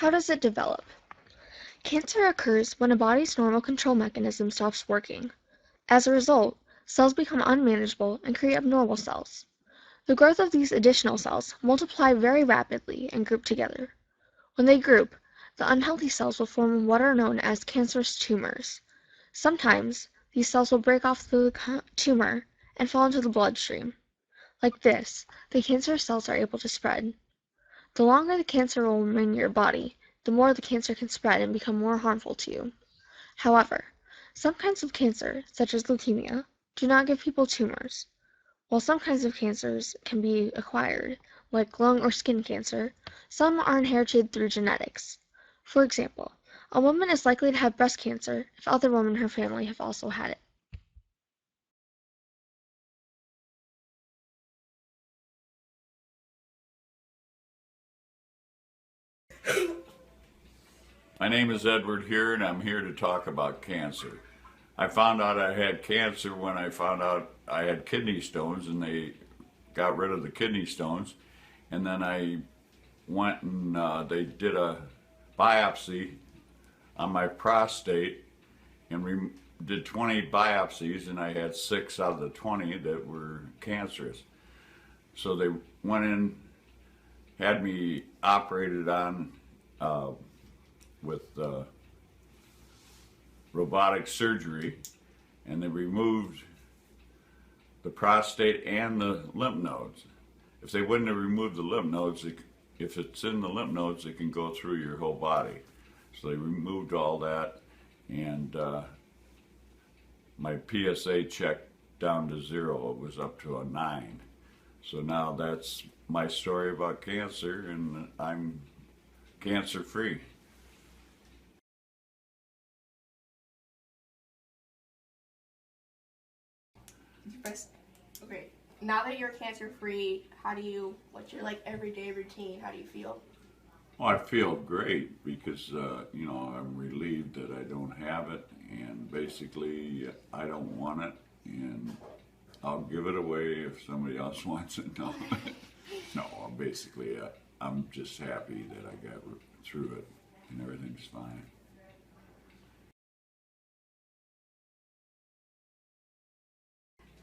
How does it develop? Cancer occurs when a body's normal control mechanism stops working. As a result, cells become unmanageable and create abnormal cells. The growth of these additional cells multiply very rapidly and group together. When they group, the unhealthy cells will form what are known as cancerous tumors. Sometimes, these cells will break off the tumor and fall into the bloodstream. Like this, the cancerous cells are able to spread. The longer the cancer will remain in your body, the more the cancer can spread and become more harmful to you. However, some kinds of cancer, such as leukemia, do not give people tumors. While some kinds of cancers can be acquired, like lung or skin cancer, some are inherited through genetics. For example, a woman is likely to have breast cancer if other women in her family have also had it. My name is Edward here, and I'm here to talk about cancer. I found out I had cancer when I found out I had kidney stones, and they got rid of the kidney stones. And then I went and they did a biopsy on my prostate and did 20 biopsies, and I had 6 out of the 20 that were cancerous. So they went in, had me operated on with robotic surgery, and they removed the prostate and the lymph nodes. If they wouldn't have removed the lymph nodes, if it's in the lymph nodes, it can go through your whole body. So they removed all that, and my PSA checked down to 0. It was up to a 9. So now that's my story about cancer, and I'm cancer-free. Okay. Now that you're cancer free, what's your everyday routine? How do you feel? Well, I feel great because, I'm relieved that I don't have it, and basically I don't want it, and I'll give it away if somebody else wants it. No, no, basically I'm just happy that I got through it and everything's fine.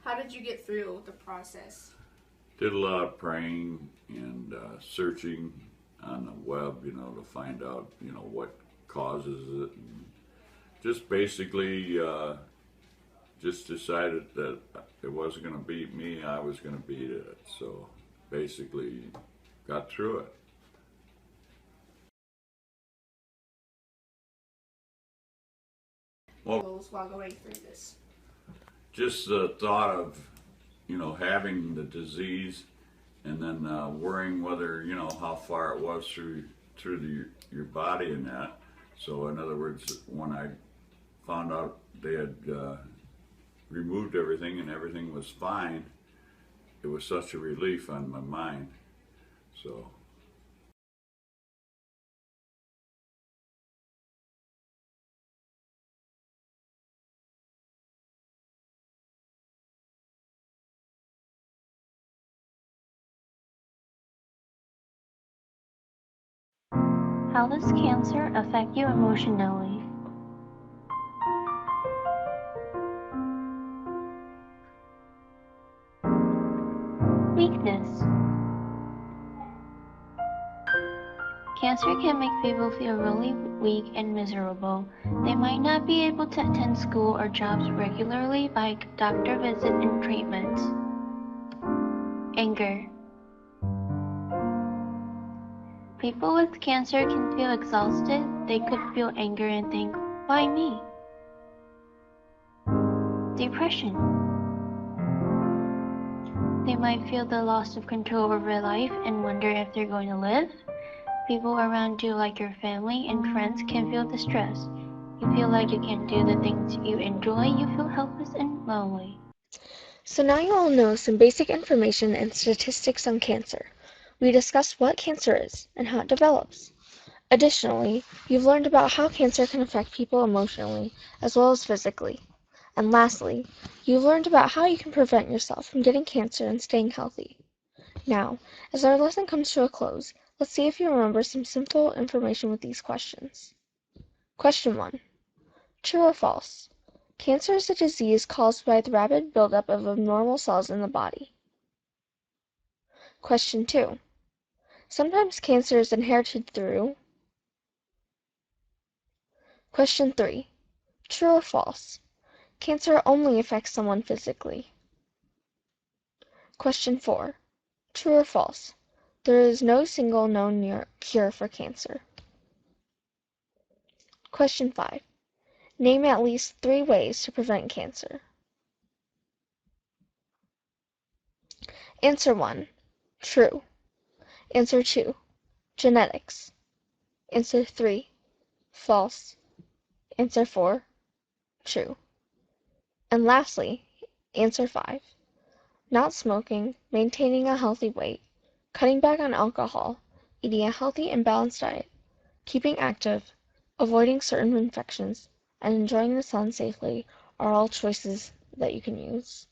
How did you get through the process? Did a lot of praying and searching on the web, to find out, what causes it. And just basically just decided that it wasn't going to beat me, I was going to beat it. So basically got through it. Well, While going through this? just the thought of, having the disease and then worrying whether, how far it was through your body and that. So in other words, when I found out they had removed everything and everything was fine, it was such a relief on my mind. So How does cancer affect you emotionally? Weakness. Cancer can make people feel really weak and miserable. They might not be able to attend school or jobs regularly by doctor visits and treatments. Anger. People with cancer can feel exhausted. They could feel anger and think, why me? Depression. They might feel the loss of control over life and wonder if they're going to live. People around you, like your family and friends, can feel distressed. You feel like you can't do the things you enjoy. You feel helpless and lonely. So now you all know some basic information and statistics on cancer. We discussed what cancer is and how it develops. Additionally, you've learned about how cancer can affect people emotionally as well as physically. And lastly, you've learned about how you can prevent yourself from getting cancer and staying healthy. Now, as our lesson comes to a close, Let's see if you remember some simple information with these questions. Question 1. True or false? Cancer is a disease caused by the rapid buildup of abnormal cells in the body. Question 2. Sometimes cancer is inherited through. Question 3. True or false? Cancer only affects someone physically. Question 4. True or false? There is no single known cure for cancer. Question 5. Name at least 3 ways to prevent cancer. Answer 1. True. Answer 2. Genetics. Answer 3. False. Answer 4. True. And lastly, answer 5. Not smoking, maintaining a healthy weight, cutting back on alcohol, eating a healthy and balanced diet, keeping active, avoiding certain infections, and enjoying the sun safely are all choices that you can use.